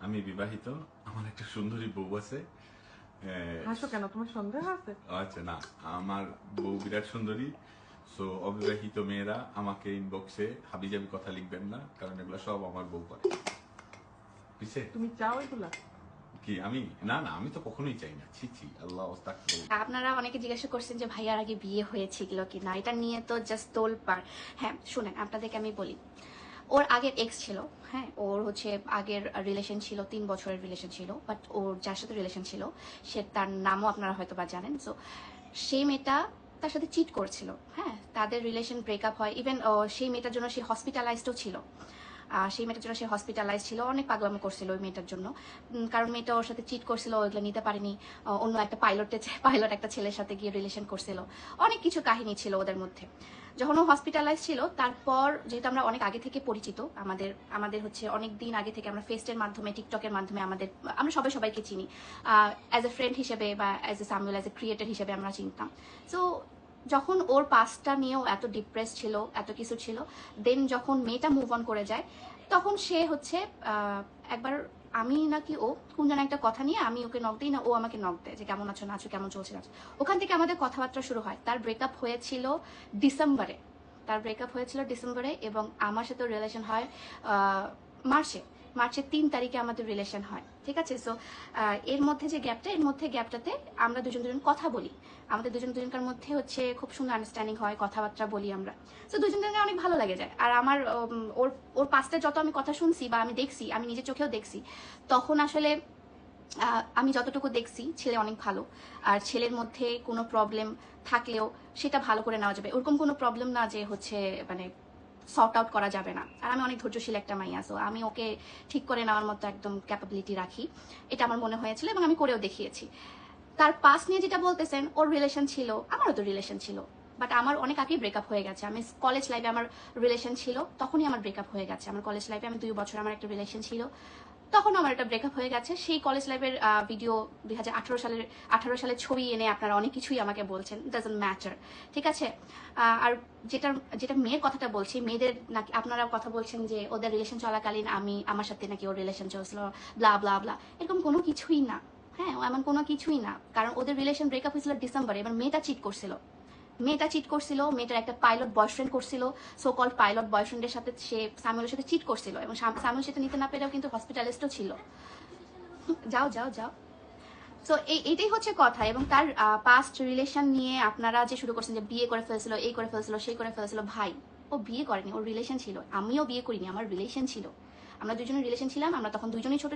আমি বিবাহিত, আমার একটা সুন্দরী বউ আছে। হাসো কেন, তোমার সন্দেহ আছে? আচ্ছা না, আমার বউ বিরাট সুন্দরী। সো অবিবাহিত মেয়েরা আমাকে ইনবক্সে হাবিজাবি কথা লিখবেন না, কারণ এগুলো সব আমার বউ করে। বুঝছে? তুমি চাও এগুলা? কি আমি? না না, আমি তো কখনোই চাই না। ছি ছি, আল্লাহ আস্তাগফিরুল্লাহ। আপনারা অনেকে জিজ্ঞাসা করছেন যে ভাইয়ার আগে বিয়ে হয়েছিল কিনা, এটা নিয়ে তো জাস্ট তোলপাড়। হ্যাঁ শুনেন, আপনাদেরকে আমি বলি, ওর আগের এক্স ছিল। হ্যাঁ, ওর হচ্ছে আগের রিলেশন ছিল, 3 বছরের রিলেশন ছিল। বাট ওর যার সাথে রিলেশন ছিল সে, তার নামও আপনারা হয়তো বা জানেন। সো সেই মেয়েটা তার সাথে চিট করছিল। হ্যাঁ, তাদের রিলেশন ব্রেকআপ হয়। ইভেন সেই মেয়েটার জন্য সে হসপিটালাইজডও ছিল। সেই মেয়েটার জন্য সে হসপিটালাইজ ছিল, অনেক পাগলামো করছিল ওই মেয়েটার জন্য। কারণ মেয়েটা ওর সাথে চিট করছিল, ওইগুলো নিতে পারেনি। অন্য একটা পাইলট একটা ছেলের সাথে গিয়ে রিলেশন করছিল। অনেক কিছু কাহিনী ছিল ওদের মধ্যে। যখন ও হসপিটালাইজ ছিল, তারপর যেহেতু আমরা অনেক আগে থেকে পরিচিত, আমাদের হচ্ছে অনেক দিন আগে থেকে আমরা ফেসটের মাধ্যমে, টিকটকের মাধ্যমে আমরা সবাইকে চিনি। অ্যাজ এ ফ্রেন্ড হিসেবে বা as a Samuel, as a creator হিসেবে আমরা চিনতাম। সো যখন ওর পাস্টটা নিয়েও এত ডিপ্রেস ছিল, এত কিছু ছিল, দেন যখন মেয়েটা মুভ অন করে যায়, তখন সে হচ্ছে একবার আমি নাকি ও কোন যেন একটা কথা নিয়ে আমি ওকে নক দিই, না ও আমাকে নক দেয় যে কেমন আছো না আছো, কেমন চলছে না। ওখান থেকে আমাদের কথাবার্তা শুরু হয়। তার ব্রেকআপ হয়েছিল ডিসেম্বরে। এবং আমার সাথে রিলেশন হয় মার্চের 3 তারিখে আমাদের রিলেশন হয়। ঠিক আছে? সো এর মধ্যে যে গ্যাপটাতে আমরা দুজন কথা বলি। আমাদের দুজনকার মধ্যে হচ্ছে খুব সুন্দর আন্ডারস্ট্যান্ডিং হয়, কথাবার্তা বলি আমরা। সো দুজনের অনেক ভালো লেগে যায়। আর আমার ওর পাস্টে যত আমি কথা শুনছি বা আমি দেখছি, আমি নিজের চোখেও দেখছি, তখন আসলে আমি যতটুকু দেখছি ছেলে অনেক ভালো। আর ছেলের মধ্যে কোনো প্রবলেম থাকলেও সেটা ভালো করে নেওয়া যাবে। ওরকম কোনো প্রবলেম না যে হচ্ছে মানে সর্ট আউট করা যাবে না। আর আমি অনেক ধৈর্যশীল একটা মাইয়া, সো আমি ওকে ঠিক করে নেওয়ার মতো একদম ক্যাপাবিলিটি রাখি। এটা আমার মনে হয়েছিল এবং আমি করেও দেখিয়েছি। তার পাস নিয়ে যেটা বলতেছেন, ওর রিলেশন ছিল, আমারও তো রিলেশন ছিল। বাট আমার অনেক আগেই ব্রেকআপ হয়ে গেছে। আমি কলেজ লাইফে আমার রিলেশন ছিল, তখনই আমার ব্রেকআপ হয়ে গেছে। আমার কলেজ লাইফে আমি 2 বছর আমার একটা রিলেশন ছিল, তখন আমার একটা ব্রেকআপ হয়ে গেছে। সেই কলেজ লাইফের ভিডিও 2018 সালের ছবি এনে আপনারা অনেক কিছুই আমাকে বলছেন, ডাজন্ট ম্যাটার। ঠিক আছে? আর যেটা মেয়ের কথাটা বলছি, মেয়েদের নাকি আপনারা কথা বলছেন যে ওদের রিলেশন চলাকালীন আমার সাথে নাকি ওর রিলেশন চলছিল, ব্লা ব্লা ব্লা। এরকম কোনো কিছুই না। হ্যাঁ, এমন কোনো কিছুই না। কারণ ওদের রিলেশন ব্রেকআপ হয়েছিল ডিসেম্বরে। এবার মেয়েটা চিট করছিল, মেয়েটার একটা পাইলট বয়ফ্রেন্ড করছিল। সো কল্ড পাইলট বয়ফ্রেন্ডের সাথে সে সামুয়েলের সাথে চিট করছিল এবং সামুয়েল সেটা নিতে না পেরেও কিন্তু হসপিটালিস্টও ছিল। যাও যাও যাও। সো এইটাই হচ্ছে কথা। এবং তার পাস্ট রিলেশন নিয়ে আপনারা যে শুরু করছেন যে বিয়ে করে ফেলছিল, এই করে ফেলছিল, সেই করে ফেলছিল, ভাই ও বিয়ে করেনি, ওর রিলেশন ছিল। আমিও বিয়ে করিনি, আমার রিলেশন ছিল। আমরা দুজনের রিলেশন ছিলাম, আমরা তখন দুজনেই ছোট